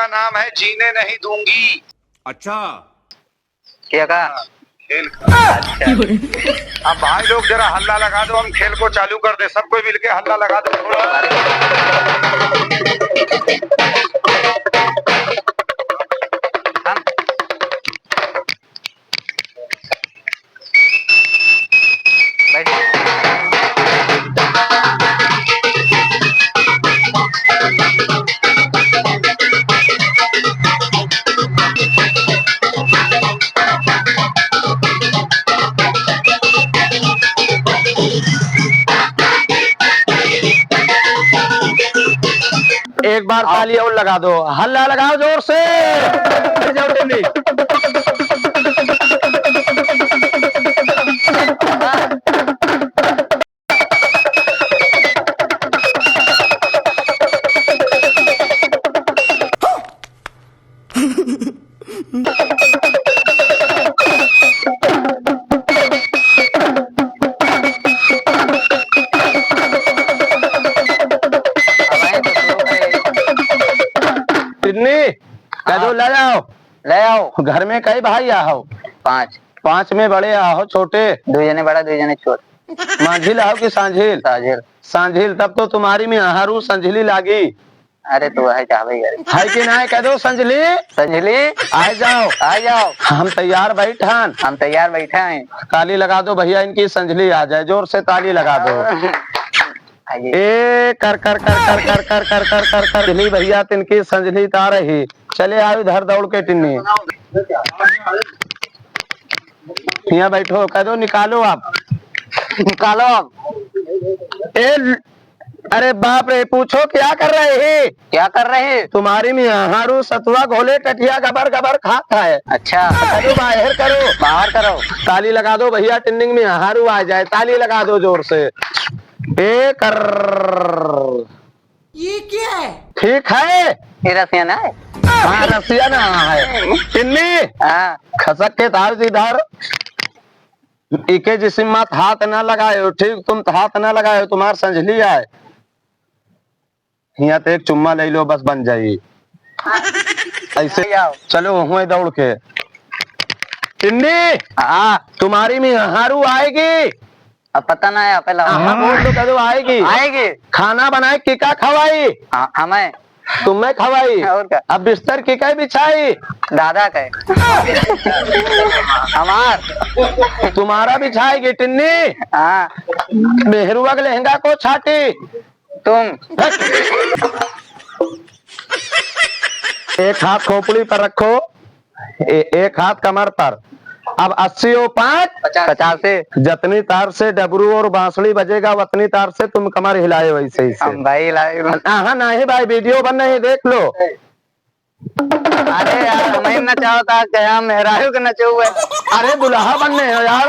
का नाम है जीने नहीं दूंगी। अच्छा क्या कहा? खेल अब भाई लोग जरा हल्ला लगा दो, हम खेल को चालू कर दे। सब कोई मिलके हल्ला लगा दो थोड़ा। एक बार ताली और लगा दो, हल्ला लगाओ जोर से। जाओ टिन्नी। टिन्नी कह दो ले आओ। घर में कई भाई आओ? 5। 5 में बड़े आओ छोटे? 2 जने बड़ा 2 जने छोटे। माझिल आओ कि सांझिल? साजिल। सांझिल तब तो तुम्हारी में आहारू संझिली लागी। अरे तो है क्या भाई? है कि ना? कह दो संझली। संजली आ जाओ। आ जाओ। हम तैयार बैठान। हम तैयार बैठे हैं। ताली लगा दो भैया, इनकी संझली आ जाए। जोर से ताली लगा दो। ए कर कर कर कर कर कर कर कर कर कर संझली भैया, तिनकी संझली ता रही। चले आओ इधर दौड़ के टिन्नी। यहाँ बैठो। कह दो निकालो आप। निकालो अब। ए अरे बाप रे, पूछो क्या कर रहे हैं? क्या कर रहे हैं? तुम्हारी में हारू सतुआ घोले टटिया गबर गबर खाता है। अच्छा करो बाहर करो। बाहर करो। ताली लगा दो भैया, टिन्निंग में हारू आ जाए। ताली लगा दो जोर से। ए कर। ये क्या है? ठीक है। ये रसिया ना है? हाँ रसिया ना है। टिन्नी हाँ। खसक के तार इधर। इके जिसम मत हाथ ना लगाए, ठीक? तुम हाथ ना लगाए, तुम्हार संझली आए। यहाँ तो एक चुम्मा ले लो, बस बन जाइए। ऐसे चलो हुए दौड़ के। टिन्नी हाँ तुम्हारी में हारू आएगी। अब पता ना है पहला। हाँ बोल दो, कह दो आएगी। आएगी। खाना बनाए किका खवाई? हाँ हमें। तुम्हें खवाई। और क्या? अब बिस्तर किका बिछाई? दादा का हमार। तुम्हारा बिछाएगी टिन्नी। हाँ मेहरुआ के लहंगा को छाटी। तुम। एक हाथ खोपड़ी पर रखो, एक हाथ कमर पर। अब 80 और 5 50 से। जतनी तार से डबरू और बांसुरी बजेगा उतनी तार से तुम कमर हिलाए वैसे ही से। हम भाई लाए। हाँ नहीं भाई, वीडियो बन रही, देख लो। अरे यार हमें नचाओ था क्या? मेहरारू के नचो हुए। अरे दुल्हा बनने हो यार।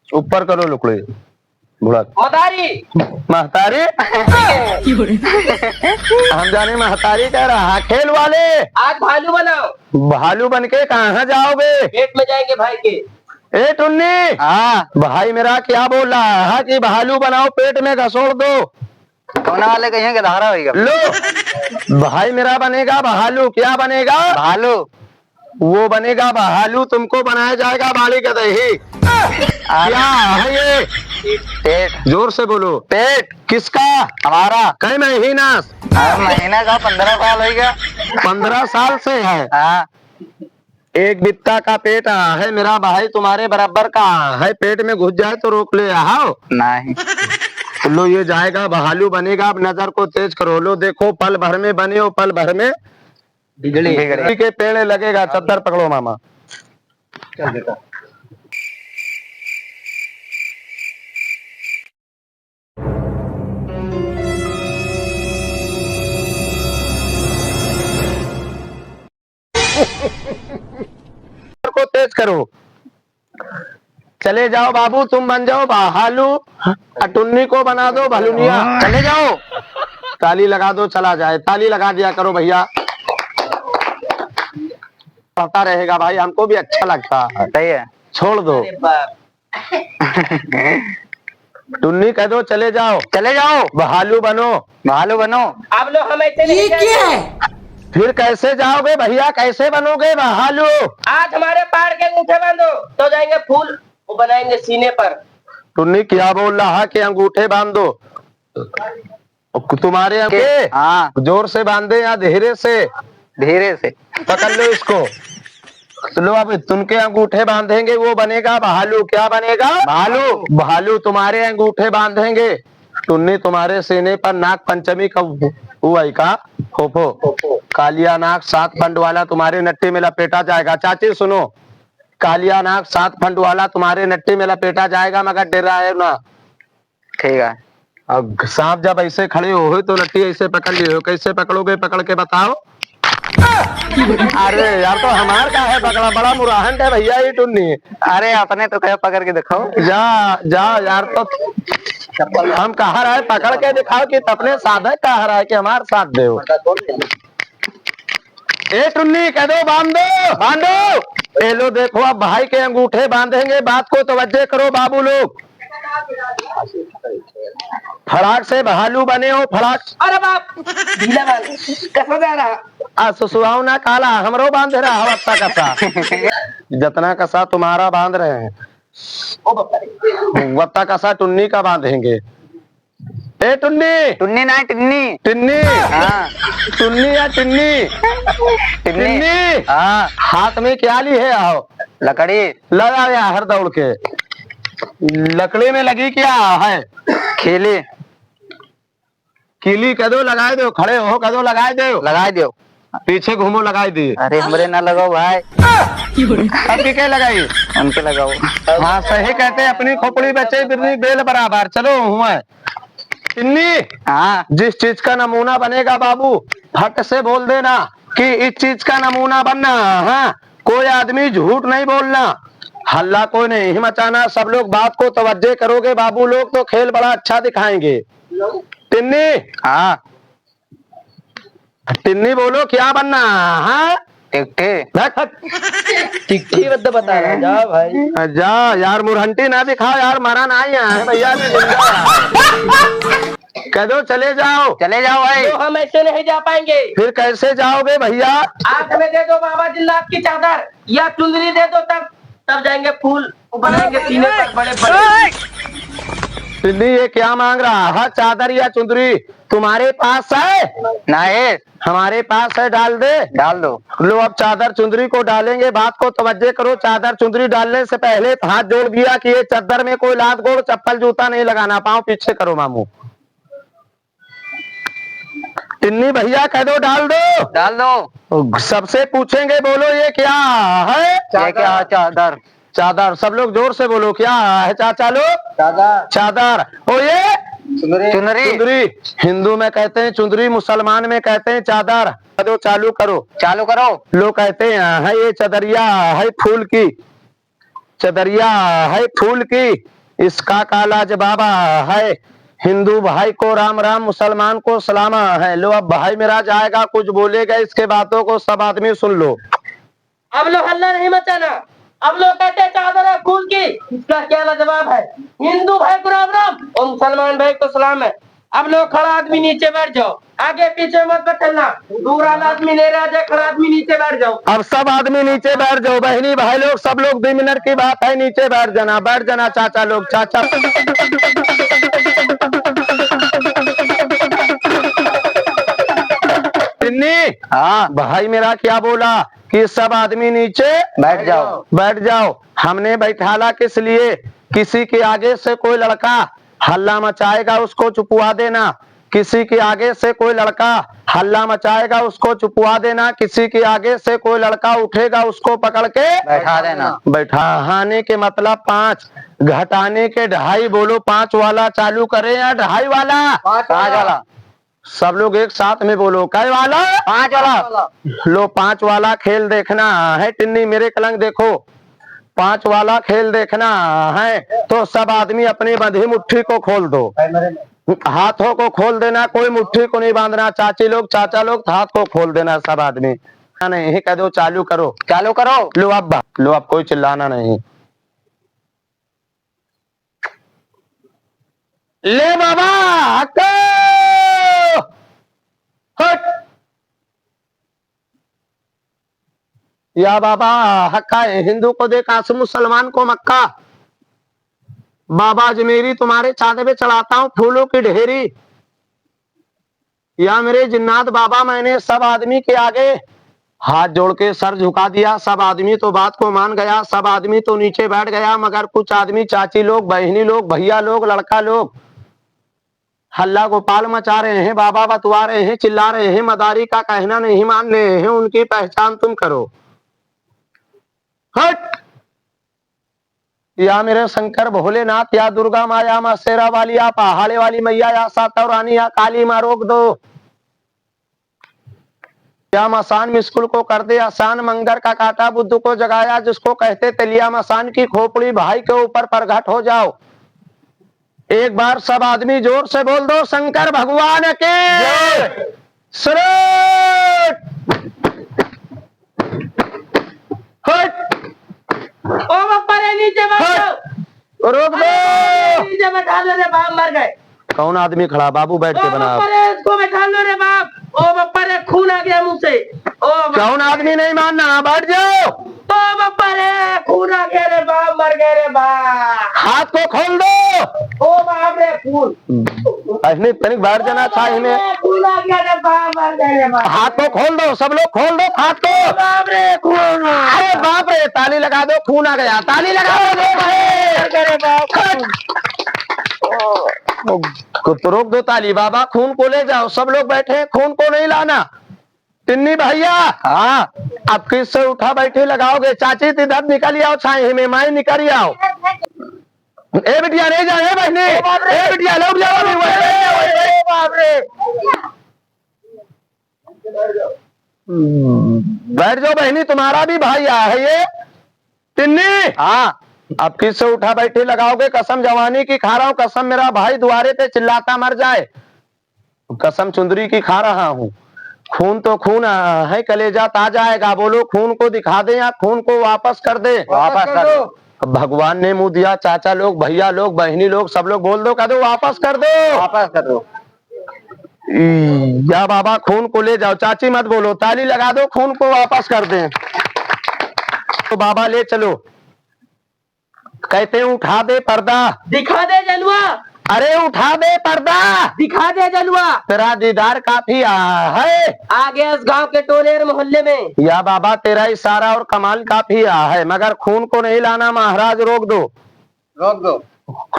ऊपर करो लुकड़ी बुढ़त। महतारी हम जाने महतारी कह रहा। खेल वाले आज भालू बनाओ। भालू बन के कहाँ जाओगे? पेट में जाएंगे भाई के। ए टुन्नी। हाँ भाई मेरा क्या बोल रहा है कि भालू बनाओ, पेट में घसोड़ दो। कोना वाले कहीं के धारा होगा। लो भाई मेरा बनेगा भालू। क्या बनेगा? भालू। वो बनेगा भालू, तुमको बनाया जाएगा बाली का दही। क्या है ये? पेट। जोर से बोलो। पेट किसका? हमारा। कई महीना? हर महीना का 15 साल हो गया। 15 साल से है। हाँ एक बित्ता का पेट है मेरा भाई, तुम्हारे बराबर का है। पेट में घुस जाए तो रोक ले। आओ नहीं। लो ये जाएगा भालू बनेगा। अब नजर को तेज करो। लो देखो पल भर में बने हो, पल भर में बिजली के पेड़ लगेगा। चद्दर पकड़ो मामा। को तेज करो। चले जाओ बाबू, तुम बन जाओ भालू। टुन्नी को बना दो भलुनिया। चले जाओ। ताली लगा दो, चला जाए। ताली लगा दिया करो भैया। पढ़ता रहेगा भाई, हमको भी अच्छा लगता है। सही है। छोड़ दो। अरे बाप। टुन्नी कह दो चले जाओ। चले जाओ, भालू बनो। भालू बनो। अब लोग हम ऐसे नहीं जाएंगे। फिर कैसे जाओगे भैया, कैसे बनोगे भालू? आज हमारे पैर के अंगूठे बांधो तो जाएंगे फूल वो बनाएंगे सीने पर। टुन्नी क्या बोल रहा है कि अंगूठे बांध दो? तुम्हारे के हाँ, जोर से बांधे या धीरे से? धीरे से। पकड़ लो इसको। लो अब तुमके अंगूठे बांधेंगे, वो बनेगा भालू। क्या बनेगा? भालू। भालू तुम्हारे अंगूठे बांधेंगे। टुन्नी तुम्हारे सीने पर नाग पंचमी का हुआ ही का फोफो कालिया नाग 7 फंड वाला तुम्हारे नट्टी में लपेटा जाएगा। चाची सुनो, कालिया नाग 7 फंड वाला तुम्हारे नट्टी में लपेटा जाएगा, मगर डरा है ना। ठीक है। अब सांप जब ऐसे खड़े हो तो नट्टी ऐसे पकड़ लिए हो, कैसे पकड़ोगे? पकड़ के बताओ। अरे यार तो हमार का है पकड़ा, बड़ा मुराहन है भैया ये टुन्नी। अरे अपने तो कहे पकड़ के दिखाओ। जा जा यार, तो हम कहा रहा है पकड़ के दिखाओ कि अपने साधक कहा रहा है कि हमारे साथ दो। ए टुन्नी कह दो बांध दो, बांधो। ए लो देखो अब भाई के अंगूठे बांधेंगे, बात को तवज्जो करो बाबू लोग। फड़ाक से भालू बने हो, फड़ाक। अरे बाप ढीला बांध कैसा जा रहा। सुसुआव ना काला हमरो बांध रहा है वत्ता कसा। जितना कसा तुम्हारा बांध रहे हैं, ओ बाप रे। वत्ता कसा टुन्नी का बांधेंगे। ए टुन्नी। टुन्नी ना टिन्नी। टिन्नी। हाँ, टुन्नी या टिन्नी? टिन्नी। टिन्नी। हाँ, हाथ में क्या ली है? आओ लकड़ी लगा या हर दौड़ के। लकड़ी में लगी क्या है? खीली। कीली कह दो लगाए दो, खड़े हो कह दो लगाए दो, लगाए दो। पीछे घूमो लगाए दी। अरे हमरे ना लगाओ भाई, अभी क्या लगाई? उनके लगाओ। हाँ सही कहते हैं, अपनी खोपड़ी बचे बिरनी बेल बराबर। चलो हुआ टिन्नी। हाँ, जिस चीज का नमूना बनेगा बाबू फट से बोल देना कि इस चीज का नमूना बनना। हाँ, कोई आदमी झूठ नहीं बोलना, हल्ला कोई नहीं मचाना। सब लोग बात को तवज्जो करोगे बाबू लोग तो खेल बड़ा अच्छा दिखाएंगे। टिन्नी। हाँ, टिन्नी बोलो क्या बनना? हाँ, चिट्ठी बता रहा जा भाई। जा यार, मुरहंटी ना दिखाओ यार, मरा ना है भैया ने कह दो चले जाओ। चले जाओ भाई। तो हम ऐसे नहीं जा पाएंगे। फिर कैसे जाओगे भैया? आज हमें दे दो बाबा जिन्नाथ की चादर या चुंदरी दे दो, तब जाएंगे फूल बनाएंगे सीने पर बड़े बड़े। टिन्नी ये क्या मांग रहा है? चादर या चुंदरी तुम्हारे पास है? ना है, हमारे पास है, डाल दे। डाल दो। लो अब चादर चुंदरी को डालेंगे, बात को तवज्जो करो। चादर चुंदरी डालने से पहले हाथ जोड़ दिया कि ये चादर में कोई लात गोड़ चप्पल जूता नहीं लगाना। पाँव पीछे करो मामू। टिन्नी भैया कह दो डाल दो। डाल दो। सबसे पूछेंगे बोलो ये क्या है? ये क्या है? चादर। चादर। सब लोग जोर से बोलो क्या है चाचा लोग? चादर। चादर। ओ ये चुनरी। चुंदरी। हिंदू में कहते हैं चुंदरी, मुसलमान में कहते हैं चादर। करो चालू करो। चालू करो। लोग कहते हैं है ये चदरिया है फूल की, चदरिया है फूल की, इसका काला जवाब है। हिंदू भाई को राम राम, मुसलमान को सलामा है। लो अब भाई मेरा जाएगा, कुछ बोलेगा, इसके बातों को सब आदमी सुन लो। अब लोग हल्ला नहीं मचाना। अब लोग कहते हैं चादर है फूल की, इसका क्या जवाब है? हिंदू भाई को राम राम और मुसलमान भाई को सलाम है। अब लोग खड़ा आदमी नीचे बैठ जाओ, आगे पीछे मत बैठना। दूर वाला आदमी ले रहा है, खड़ा आदमी नीचे बैठ जाओ। अब सब आदमी नीचे बैठ जाओ, बहनी भाई लोग सब लोग 2 मिनट की बात है, नीचे बैठ जाना, बैठ जाना चाचा लोग। चाचा टिन्नी। हाँ, भाई मेरा क्या बोला कि सब आदमी नीचे बैठ जाओ। बैठ जाओ। हमने बैठाला किस लिए? किसी के आगे से कोई लड़का हल्ला मचाएगा उसको चुपवा देना। किसी के आगे से कोई लड़का हल्ला मचाएगा उसको चुपवा देना। किसी के आगे से कोई लड़का उठेगा उसको पकड़ के बैठा देना। बैठाने के मतलब 5, घटाने के 2.5। बोलो 5 वाला चालू करें या 2.5 वाला? 5 वाला। सब लोग एक साथ में बोलो कै वाला? 5 वाला। लो 5 वाला खेल देखना है। टिन्नी मेरे कलंग देखो, 5 वाला खेल देखना है तो सब आदमी अपनी बंधी मुट्ठी को खोल दो, हाथों को खोल देना, कोई मुट्ठी को नहीं बांधना। चाची लोग चाचा लोग हाथ को खोल देना सब आदमी। नहीं कह दो चालू करो। चालू करो। लो अब कोई चिल्लाना नहीं। ले बाबा हक्को हट। या बाबा हक्का है, हिंदू को दे कासिम, मुसलमान को मक्का। बाबा अजमेरी तुम्हारे चांदे पे चढ़ाता हूँ फूलों की ढेरी। या मेरे जिन्नात बाबा मैंने सब आदमी के आगे हाथ जोड़ के सर झुका दिया। सब आदमी तो बात को मान गया, सब आदमी तो नीचे बैठ गया, मगर कुछ आदमी चाची लोग, बहनी लोग, भैया लोग, लड़का लोग हल्ला गोपाल मचा रहे हैं, बाबा बतवा रहे हैं, चिल्ला रहे हैं, मदारी का कहना नहीं मान रहे हैं, उनकी पहचान तुम करो। हट। या मेरे शंकर भोलेनाथ, या दुर्गा माया, माँ शेरा वाली, या पहाड़े वाली मैया, या साता रानी, या काली माँ रोक दो। या मसान मिस्कुल को कर दे आसान, मंगर का काटा बुद्ध को जगाया, जिसको कहते तलिया मसान की खोपड़ी भाई के ऊपर प्रगट हो जाओ। एक बार सब आदमी जोर से बोल दो शंकर भगवान के श्रेष्ठ। हट। ओ बापा रे नीचे बैठो। रोक दो। नीचे बैठा लो रे बाप, मर गए। कौन आदमी खड़ा? बाबू बैठ ओ के बना। बापा रे इसको बैठा लो रे बाप। ओ बापा रे खून आ गया मुंह से। ओ कौन आदमी नहीं मानना? बैठ जाओ। ओ बापा रे खून आ गया रे बाप, मर गए रे बाप। हाथ को खोल दो। ओ बाप रे खून। ऐसे तनिक बैठ जाना चाहिए में। खून आ गया रे बाप, मर गए रे बाप। हाथ को खोल दो, सब लोग खोल दो हाथ को। बाप रे खून। अरे बाप रे, ताली लगा दो, खून आ गया। ताली लगा दो। तो रोक दो ताली। बाबा खून को ले जाओ, सब लोग बैठे, खून को नहीं लाना। टिन्नी भैया, हाँ अब किससे उठा बैठे लगाओगे? चाची इधर निकल आओ, छाए में माई निकल आओ। ए बिटिया नहीं जाए बहनी, ए बिटिया लोग जाओ। बाप रे, बैठ जाओ बहनी, तुम्हारा भी भाई आया है ये टिन्नी। हाँ अब किससे उठा बैठे लगाओगे? कसम जवानी की खा रहा हूँ, कसम मेरा भाई द्वारे पे चिल्लाता मर जाए, कसम चुंदरी की खा रहा हूँ। खून तो खून है, कलेजा ताजा आएगा। बोलो खून को दिखा दे या खून को वापस कर दे? वापस कर दो। भगवान ने मुंह दिया, चाचा लोग, भैया लोग, बहनी लोग, सब लोग बोल दो, कह दो वापस कर दो। वापस कर दो। या बाबा खून को ले जाओ। चाची मत बोलो, ताली लगा दो, खून को वापस कर दे। तो बाबा ले चलो, कहते हैं उठा दे पर्दा। दिखा दे जलवा। अरे उठा दे पर्दा, दिखा दे जलवा। तेरा दीदार काफी है। आ गया इस गांव के टोले और मोहल्ले में। या बाबा तेरा इशारा और कमाल काफी है, मगर खून को नहीं लाना महाराज, रोक दो। रोक दो।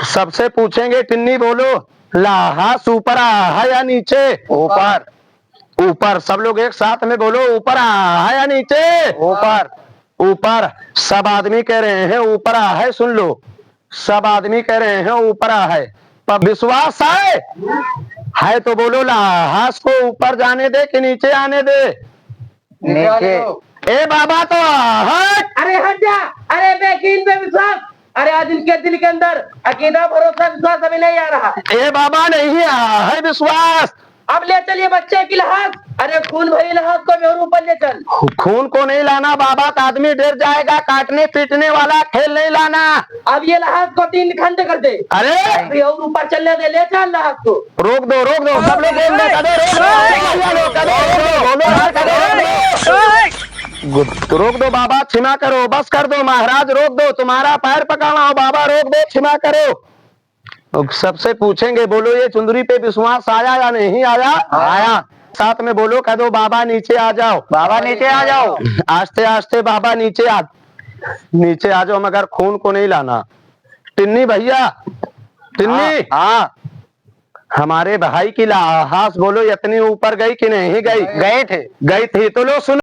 सबसे पूछेंगे टिन्नी बोलो, लाहास ऊपर है या नीचे? ऊपर। ऊपर। सब लोग एक साथ में बोलो, ऊपर है या नीचे? ऊपर। ऊपर। सब आदमी कह रहे हैं ऊपर है, सुन लो, सब आदमी कह रहे हैं ऊपर है, पर विश्वास है तो बोलो लाहास को ऊपर जाने दे कि नीचे आने दे? नीचे। ए बाबा तो हट। अरे हट जा। अरे बेकीन पे विश्वास। अरे आज इनके दिल के अंदर अकीदा भरोसा विश्वास अभी नहीं आ रहा। ए बाबा नहीं है विश्वास। अब ले चलिए बच्चे की लहास। अरे खून भरी लहास को भी और ऊपर ले चल। खून को नहीं लाना बाबा, का आदमी डर जाएगा, काटने पीटने वाला खेल नहीं लाना। अब ये लहास को 3 खंड कर दे। अरे अभी और ऊपर चलने दे, ले चल लहास को। रोक दो, रोक दो, सब लोग बोल दो, रोक दो बाबा, क्षमा करो, बस कर दो महाराज, रोक दो, तुम्हारा पैर पकड़ना हो बाबा, रोक दो, क्षमा करो। सबसे पूछेंगे बोलो ये चुंदरी पे विश्वास आया या नहीं आया? आया। साथ में बोलो, कह दो बाबा नीचे आ जाओ। बाबा नीचे आ जाओ। आस्ते आस्ते बाबा नीचे आ जाओ, मगर खून को नहीं लाना। टिन्नी भैया, टिन्नी, हाँ हमारे भाई की लाहास बोलो इतनी ऊपर गई कि नहीं गई? गई थी तो लो सुन।